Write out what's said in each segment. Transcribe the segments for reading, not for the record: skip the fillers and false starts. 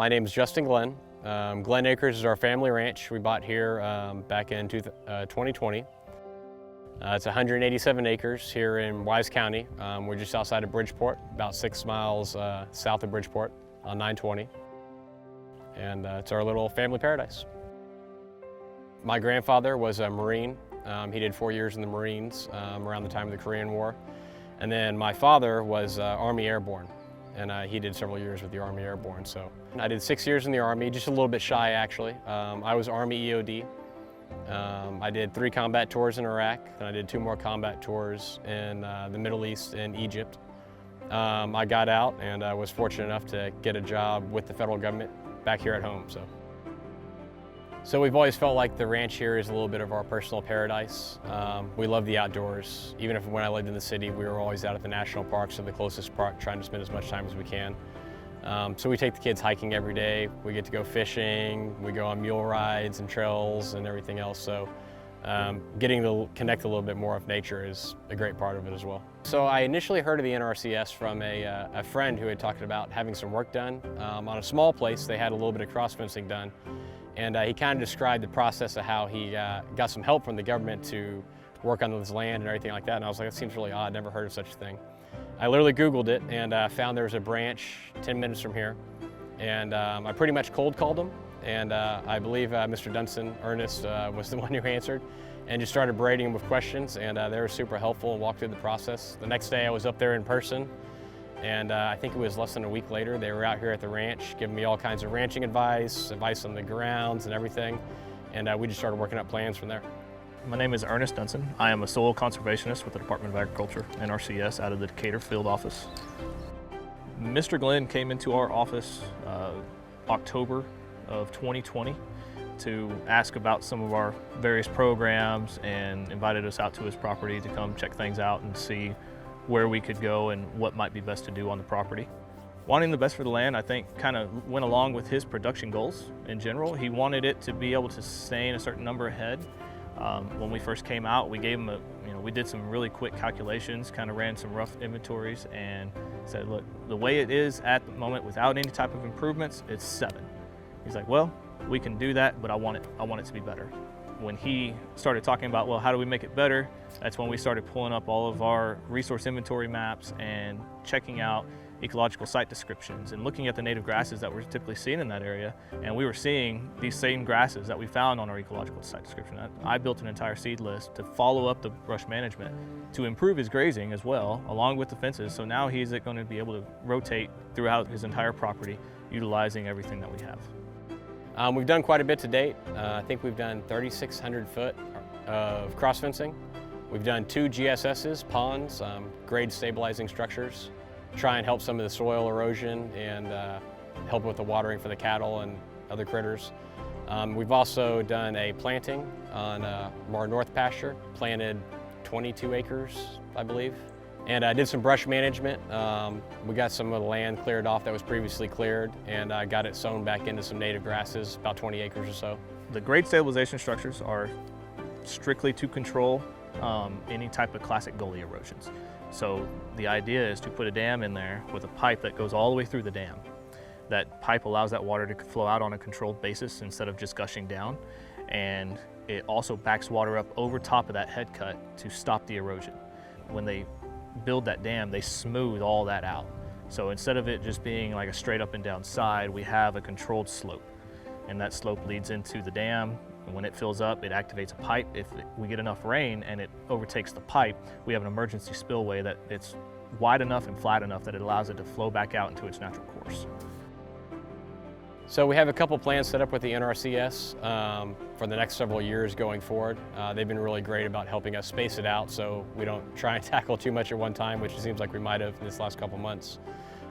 My name is Justin Glenn. Glen Acres is our family ranch we bought here back in 2020. It's 187 acres here in Wise County. We're just outside of Bridgeport, about 6 miles south of Bridgeport on 920. And it's our little family paradise. My grandfather was a Marine. He did 4 years in the Marines around the time of the Korean War. And then my father was Army Airborne, and he did several years with the Army Airborne. So I did 6 years in the Army, just a little bit shy actually. I was Army EOD. I did 3 combat tours in Iraq, and I did 2 more combat tours in the Middle East and Egypt. I got out and I was fortunate enough to get a job with the federal government back here at home. So we've always felt like the ranch here is a little bit of our personal paradise. We love the outdoors. Even if when I lived in the city, we were always out at the national parks or the closest park trying to spend as much time as we can. So we take the kids hiking every day. We get to go fishing. We go on mule rides and trails and everything else. So getting to connect a little bit more with nature is a great part of it as well. So I initially heard of the NRCS from a friend who had talked about having some work done. On a small place, they had a little bit of cross fencing done. And he kind of described the process of how he got some help from the government to work on this land and everything like that. And I was like, that seems really odd, never heard of such a thing. I literally Googled it and found there was a branch 10 minutes from here. And I pretty much cold called them. And I believe Mr. Dunson, Ernest, was the one who answered, and just started berating him with questions. And they were super helpful and walked through the process. The next day I was up there in person. And I think it was less than a week later, they were out here at the ranch giving me all kinds of ranching advice on the grounds and everything. And we just started working up plans from there. My name is Ernest Dunson. I am a soil conservationist with the Department of Agriculture, NRCS, out of the Decatur field office. Mr. Glenn came into our office October of 2020 to ask about some of our various programs and invited us out to his property to come check things out and see where we could go and what might be best to do on the property. Wanting the best for the land, I think, kind of went along with his production goals in general. He wanted it to be able to sustain a certain number of head. When we first came out, we gave him we did some really quick calculations, kind of ran some rough inventories and said, look, the way it is at the moment without any type of improvements, it's 7. He's like, well, we can do that, but I want it to be better. When he started talking about, well, how do we make it better? That's when we started pulling up all of our resource inventory maps and checking out ecological site descriptions and looking at the native grasses that we're typically seeing in that area. And we were seeing these same grasses that we found on our ecological site description. I built an entire seed list to follow up the brush management to improve his grazing as well, along with the fences. So now he's going to be able to rotate throughout his entire property, utilizing everything that we have. We've done quite a bit to date. I think we've done 3,600 foot of cross fencing. We've done 2 GSSs, ponds, grade stabilizing structures, try and help some of the soil erosion and help with the watering for the cattle and other critters. We've also done a planting on our north pasture, planted 22 acres, I believe. And I did some brush management. We got some of the land cleared off that was previously cleared, and I got it sown back into some native grasses, about 20 acres or so. The grade stabilization structures are strictly to control any type of classic gully erosions. So the idea is to put a dam in there with a pipe that goes all the way through the dam. That pipe allows that water to flow out on a controlled basis instead of just gushing down. And it also backs water up over top of that head cut to stop the erosion. When they build that dam, they smooth all that out. So instead of it just being like a straight up and down side, we have a controlled slope. And that slope leads into the dam. And when it fills up, it activates a pipe. If we get enough rain and it overtakes the pipe, we have an emergency spillway that it's wide enough and flat enough that it allows it to flow back out into its natural course. So we have a couple plans set up with the NRCS for the next several years going forward. They've been really great about helping us space it out so we don't try and tackle too much at one time, which it seems like we might have in this last couple months.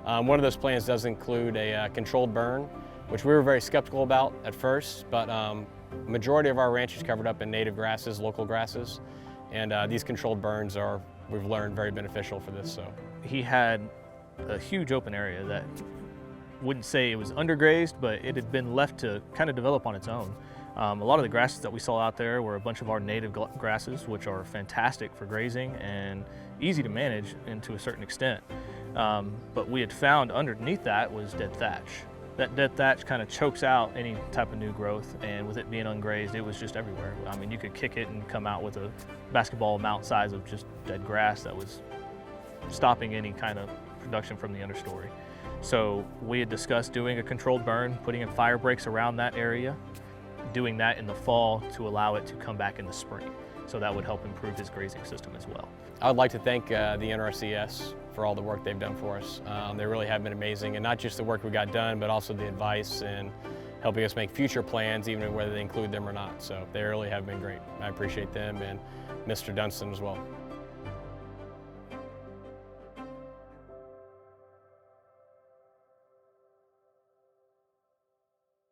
One of those plans does include a controlled burn, which we were very skeptical about at first, but majority of our ranch is covered up in native grasses, local grasses, and these controlled burns are, we've learned, very beneficial for this. So he had a huge open area that wouldn't say it was undergrazed, but it had been left to kind of develop on its own. A lot of the grasses that we saw out there were a bunch of our native grasses, which are fantastic for grazing and easy to manage and to a certain extent. But we had found underneath that was dead thatch That dead thatch kind of chokes out any type of new growth, and with it being ungrazed, it was just everywhere. I mean, you could kick it and come out with a basketball amount size of just dead grass that was stopping any kind of production from the understory. So we had discussed doing a controlled burn, putting in fire breaks around that area, doing that in the fall to allow it to come back in the spring. So that would help improve his grazing system as well. I would like to thank the NRCS for all the work they've done for us. They really have been amazing, and not just the work we got done, but also the advice and helping us make future plans, even whether they include them or not. So they really have been great. I appreciate them and Mr. Dunston as well.